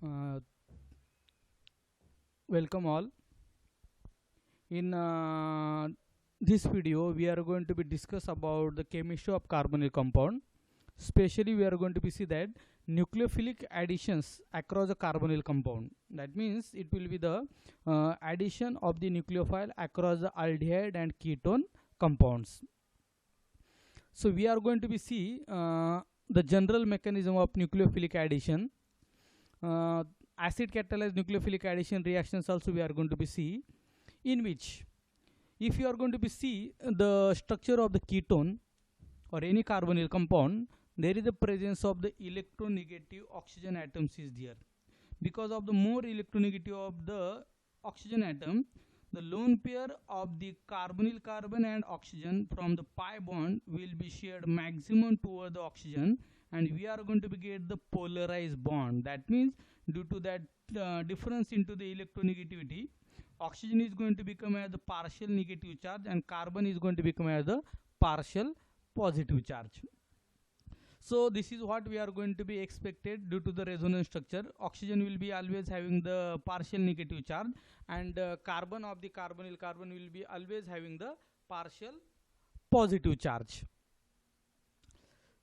Uh, Welcome all. In this video, we are going to be discuss about the chemistry of carbonyl compound. Especially, we are going to be see that nucleophilic additions across the carbonyl compound. That means it will be the addition of the nucleophile across the aldehyde and ketone compounds. So we are going to be see the general mechanism of nucleophilic addition. Acid catalyzed nucleophilic addition reactions also we are going to be see, in which if you are going to be see the structure of the ketone or any carbonyl compound, there is the presence of the electronegative oxygen atoms is there. Because of the more electronegative of the oxygen atom, the lone pair of the carbonyl carbon and oxygen from the pi bond will be shared maximum toward the oxygen, and we are going to be get the polarized bond. That means due to that difference into the electronegativity, oxygen is going to become as the partial negative charge and carbon is going to become as the partial positive charge. So this is what we are going to be expected due to the resonance structure. Oxygen will be always having the partial negative charge, and carbon of the carbonyl carbon will be always having the partial positive charge.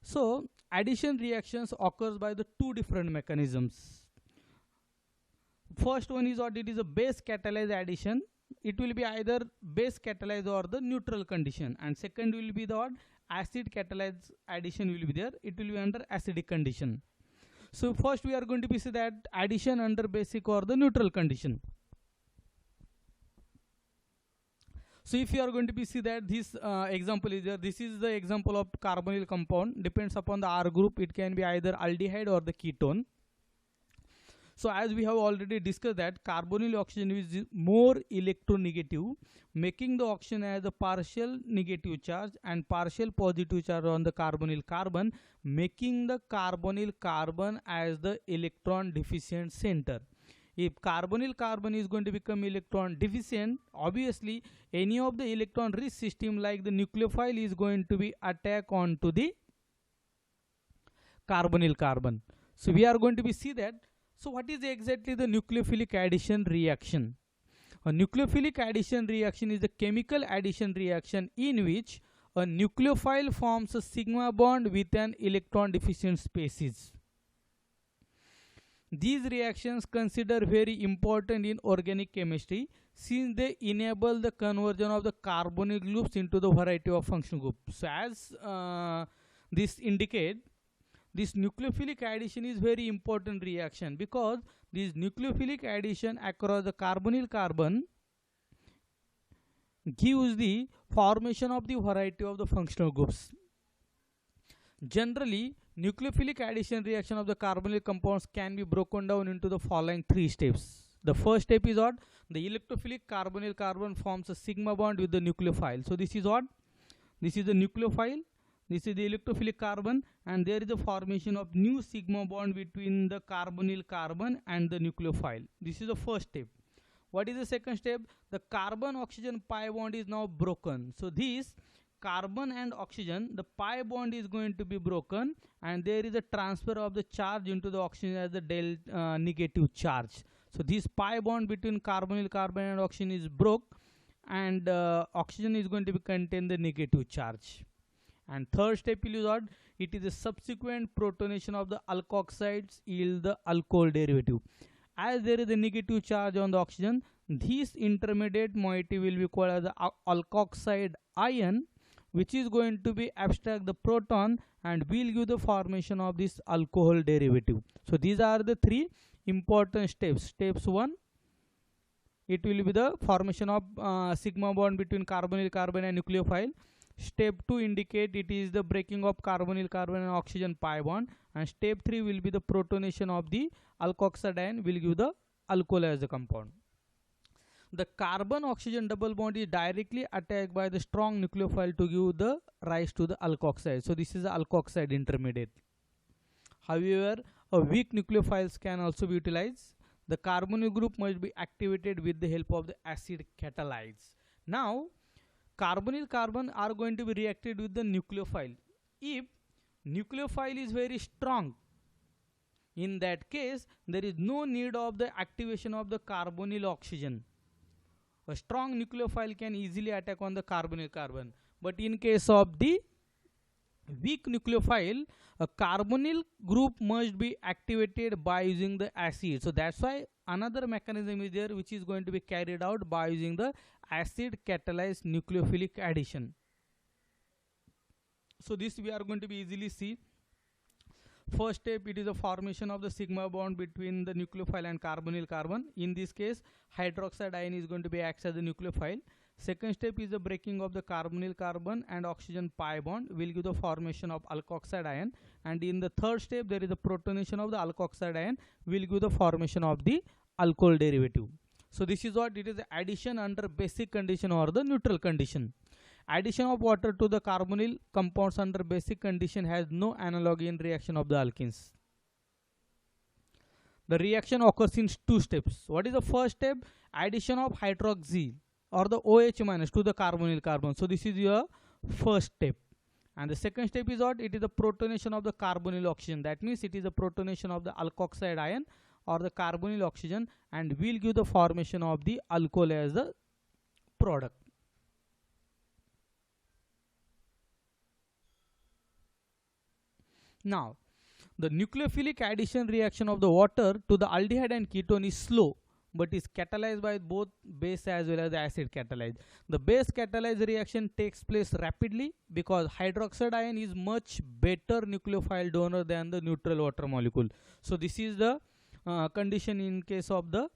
So addition reactions occurs by the two different mechanisms. First one is what it is a base catalyzed addition. It will be either base catalyzed or the neutral condition, and second will be the what acid catalyzed addition will be there. It will be under acidic condition. So first we are going to be see that addition under basic or the neutral condition. So if you are going to be see that this example is there, this is the example of carbonyl compound. Depends upon the R group, it can be either aldehyde or the ketone. So as we have already discussed that carbonyl oxygen is more electronegative, making the oxygen as a partial negative charge and partial positive charge on the carbonyl carbon, making the carbonyl carbon as the electron deficient center. If carbonyl carbon is going to become electron deficient, obviously any of the electron rich system like the nucleophile is going to be attack onto the carbonyl carbon. So we are going to be see that. So what is exactly the nucleophilic addition reaction? A nucleophilic addition reaction is the chemical addition reaction in which a nucleophile forms a sigma bond with an electron deficient species. These reactions considered very important in organic chemistry since they enable the conversion of the carbonyl groups into the variety of functional groups. So as this indicate, this nucleophilic addition is very important reaction because this nucleophilic addition across the carbonyl carbon gives the formation of the variety of the functional groups. Generally, nucleophilic addition reaction of the carbonyl compounds can be broken down into the following three steps. The first step is what? The electrophilic carbonyl carbon forms a sigma bond with the nucleophile. So this is what? This is the nucleophile. This is the electrophilic carbon, and there is a formation of new sigma bond between the carbonyl carbon and the nucleophile. This is the first step. What is the second step? The carbon oxygen pi bond is now broken. So this carbon and oxygen, the pi bond is going to be broken, and there is a transfer of the charge into the oxygen as the negative charge. So this pi bond between carbonyl carbon and oxygen is broke, and oxygen is going to be contain the negative charge. And third step is what? It is a subsequent protonation of the alkoxides yield the alcohol derivative. As there is a negative charge on the oxygen, this intermediate moiety will be called as the alkoxide ion, which is going to be abstract the proton and will give the formation of this alcohol derivative. So these are the three important steps. Steps 1, it will be the formation of sigma bond between carbonyl carbon and nucleophile. Step 2 indicate it is the breaking of carbonyl carbon and oxygen pi bond, and step 3 will be the protonation of the alkoxide ion will give the alcohol as the compound. The carbon oxygen double bond is directly attacked by the strong nucleophile to give the rise to the alkoxide. So this is the alkoxide intermediate. However, a weak nucleophiles can also be utilized. The carbonyl group must be activated with the help of the acid catalytes. Now carbonyl carbon are going to be reacted with the nucleophile. If nucleophile is very strong. In that case, there is no need of the activation of the carbonyl oxygen. A strong nucleophile can easily attack on the carbonyl carbon. But in case of the weak nucleophile, a carbonyl group must be activated by using the acid. So that's why another mechanism is there which is going to be carried out by using the acid catalyzed nucleophilic addition. So this we are going to be easily see. First step, it is the formation of the sigma bond between the nucleophile and carbonyl carbon. In this case, hydroxide ion is going to be acts as the nucleophile. Second step is the breaking of the carbonyl carbon and oxygen pi bond will give the formation of alkoxide ion. And in the third step, there is a protonation of the alkoxide ion will give the formation of the alcohol derivative. So this is what it is, addition under basic condition or the neutral condition. Addition of water to the carbonyl compounds under basic condition has no analogy in reaction of the alkenes. The reaction occurs in two steps. What is the first step? Addition of hydroxy or the OH minus to the carbonyl carbon. So this is your first step. And the second step is what? It is the protonation of the carbonyl oxygen. That means it is the protonation of the alkoxide ion or the carbonyl oxygen and will give the formation of the alcohol as the product. Now, the nucleophilic addition reaction of the water to the aldehyde and ketone is slow, but is catalyzed by both base as well as the acid catalyzed. The base catalyzed reaction takes place rapidly because hydroxide ion is much better nucleophile donor than the neutral water molecule. So this is the condition in case of the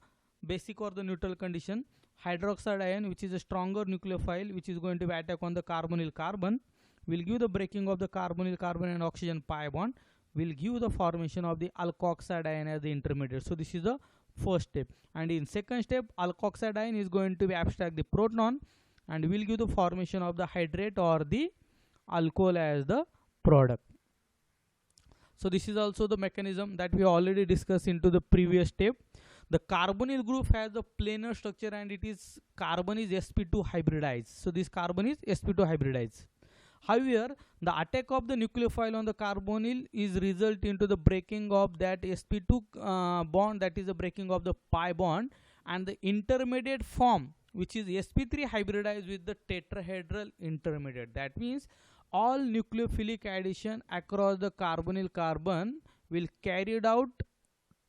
basic or the neutral condition. Hydroxide ion, which is a stronger nucleophile, which is going to attack on the carbonyl carbon, will give the breaking of the carbonyl carbon and oxygen pi bond, will give the formation of the alkoxide ion as the intermediate. So this is the first step. And in second step, alkoxide ion is going to be abstract the proton and will give the formation of the hydrate or the alcohol as the product. So this is also the mechanism that we already discussed into the previous step. The carbonyl group has a planar structure and it is carbon is sp2 hybridized. So this carbon is sp2 hybridized. However, the attack of the nucleophile on the carbonyl is result into the breaking of that sp2 bond, that is the breaking of the pi bond, and the intermediate form which is sp3 hybridized with the tetrahedral intermediate. That means all nucleophilic addition across the carbonyl carbon will carried out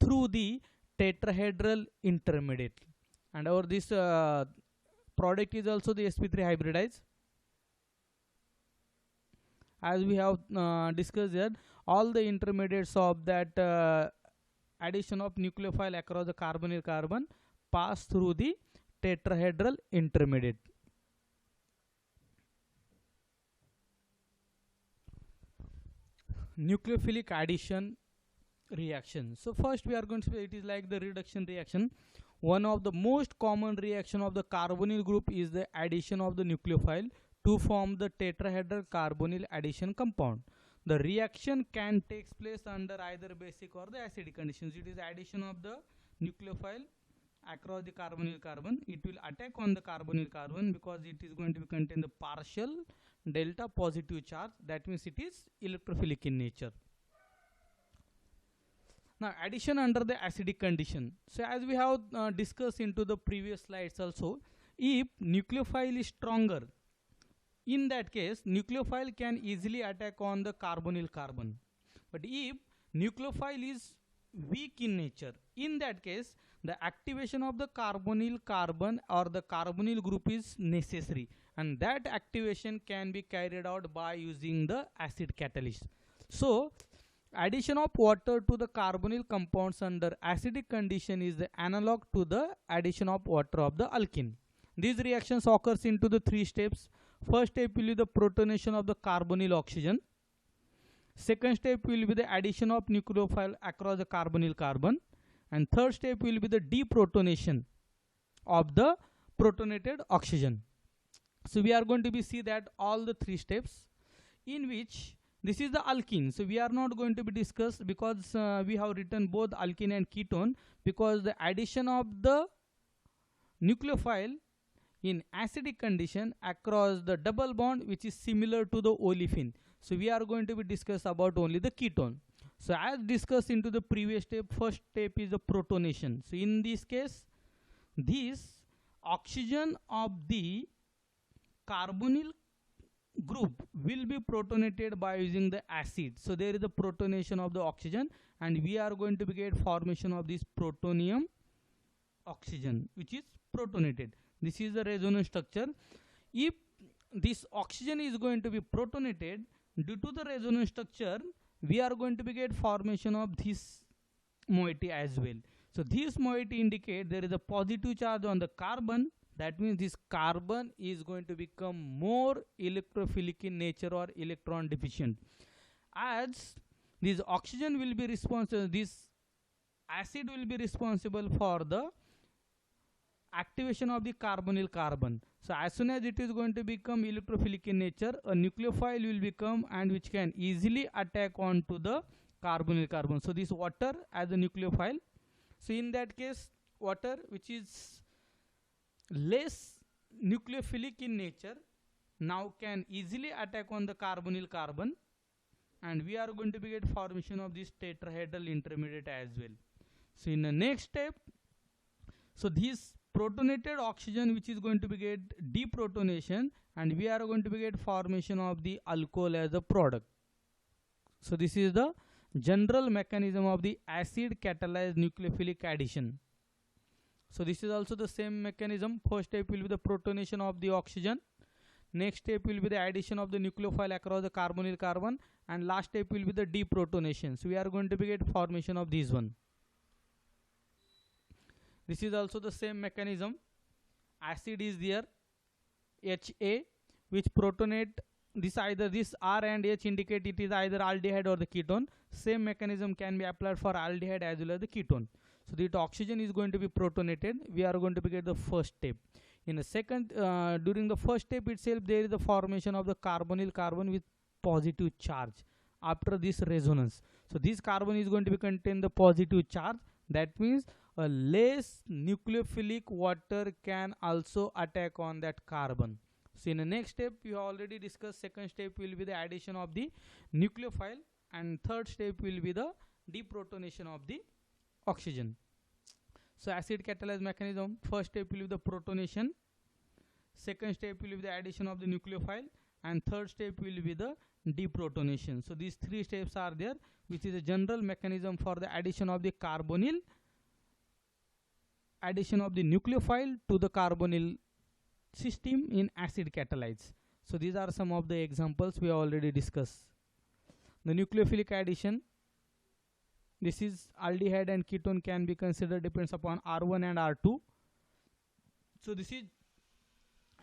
through the tetrahedral intermediate, and our this product is also the sp3 hybridized. As we have discussed here, all the intermediates of that addition of nucleophile across the carbonyl carbon pass through the tetrahedral intermediate. Nucleophilic addition reaction. So first we are going to say it is like the reduction reaction. One of the most common reaction of the carbonyl group is the addition of the nucleophile to form the tetrahedral carbonyl addition compound. The reaction can take place under either basic or the acidic conditions. It is addition of the nucleophile across the carbonyl carbon. It will attack on the carbonyl carbon because it is going to be contain the partial delta positive charge. That means it is electrophilic in nature. Now addition under the acidic condition. So as we have discussed into the previous slides also, if nucleophile is stronger, in that case nucleophile can easily attack on the carbonyl carbon. But if nucleophile is weak in nature, in that case the activation of the carbonyl carbon or the carbonyl group is necessary, and that activation can be carried out by using the acid catalyst. So addition of water to the carbonyl compounds under acidic condition is the analog to the addition of water of the alkene. These reactions occurs into the three steps. First step will be the protonation of the carbonyl oxygen. Second step will be the addition of nucleophile across the carbonyl carbon. And third step will be the deprotonation of the protonated oxygen. So we are going to be see that all the three steps, in which this is the alkene. So we are not going to be discussed because we have written both alkene and ketone, because the addition of the nucleophile in acidic condition across the double bond which is similar to the olefin. So we are going to be discuss about only the ketone. So as discussed into the previous step, first step is the protonation. So in this case, this oxygen of the carbonyl group will be protonated by using the acid. So there is a protonation of the oxygen, and we are going to get formation of this protonium oxygen which is protonated. This is the resonance structure. If this oxygen is going to be protonated, due to the resonance structure, we are going to get formation of this moiety as well. So this moiety indicate there is a positive charge on the carbon. That means this carbon is going to become more electrophilic in nature or electron deficient. As this oxygen will be responsible, this acid will be responsible for the activation of the carbonyl carbon. So as soon as it is going to become electrophilic in nature, a nucleophile will become and which can easily attack onto the carbonyl carbon. So this water as a nucleophile. So in that case, water which is less nucleophilic in nature now can easily attack on the carbonyl carbon, and we are going to get formation of this tetrahedral intermediate as well. So in the next step, so this protonated oxygen which is going to be get deprotonation, and we are going to be get formation of the alcohol as a product. So this is the general mechanism of the acid catalyzed nucleophilic addition. So this is also the same mechanism. First step will be the protonation of the oxygen. Next step will be the addition of the nucleophile across the carbonyl carbon, and last step will be the deprotonation. So we are going to be get formation of this one. This is also the same mechanism. Acid is there, Ha, which protonate this, either this R and H indicate it is either aldehyde or the ketone. Same mechanism can be applied for aldehyde as well as the ketone. So the oxygen is going to be protonated. We are going to be get the first step. In the second, during the first step itself, there is the formation of the carbonyl carbon with positive charge after this resonance. So this carbon is going to be contain the positive charge. That means a less nucleophilic water can also attack on that carbon. So in the next step, we have already discussed. Second step will be the addition of the nucleophile, and third step will be the deprotonation of the oxygen. So acid catalyzed mechanism, first step will be the protonation, second step will be the addition of the nucleophile, and third step will be the deprotonation. So these three steps are there, which is a general mechanism for the addition of the carbonyl, addition of the nucleophile to the carbonyl system in acid catalyze. So these are some of the examples we already discussed. The nucleophilic addition, this is aldehyde and ketone can be considered, depends upon R1 and R2. So this is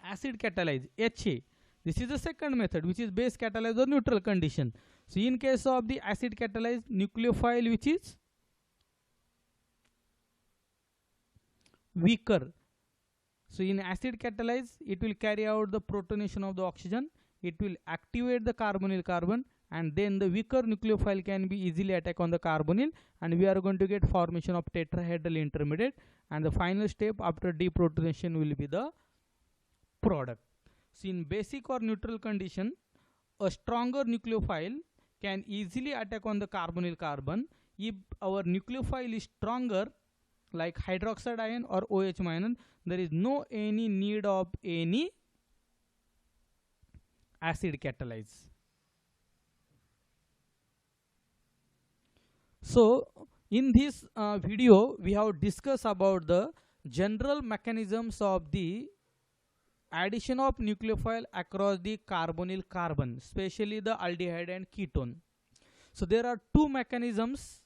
acid catalyze, HA. This is the second method, which is base catalyze or neutral condition. So in case of the acid catalyze, nucleophile which is weaker. So in acid catalyze, it will carry out the protonation of the oxygen, it will activate the carbonyl carbon, and then the weaker nucleophile can be easily attack on the carbonyl, and we are going to get formation of tetrahedral intermediate, and the final step after deprotonation will be the product. So in basic or neutral condition, a stronger nucleophile can easily attack on the carbonyl carbon. If our nucleophile is stronger, like hydroxide ion or OH ion, there is no any need of any acid catalyze. So in this video, we have discussed about the general mechanisms of the addition of nucleophile across the carbonyl carbon, especially the aldehyde and ketone. So there are two mechanisms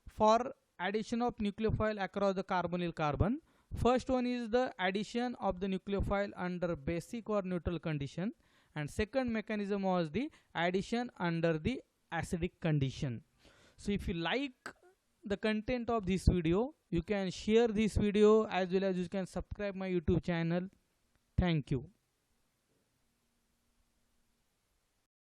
for addition of nucleophile across the carbonyl carbon. First one is the addition of the nucleophile under basic or neutral condition, and second mechanism was the addition under the acidic condition. So if you like the content of this video, you can share this video as well as you can subscribe my YouTube channel. Thank you.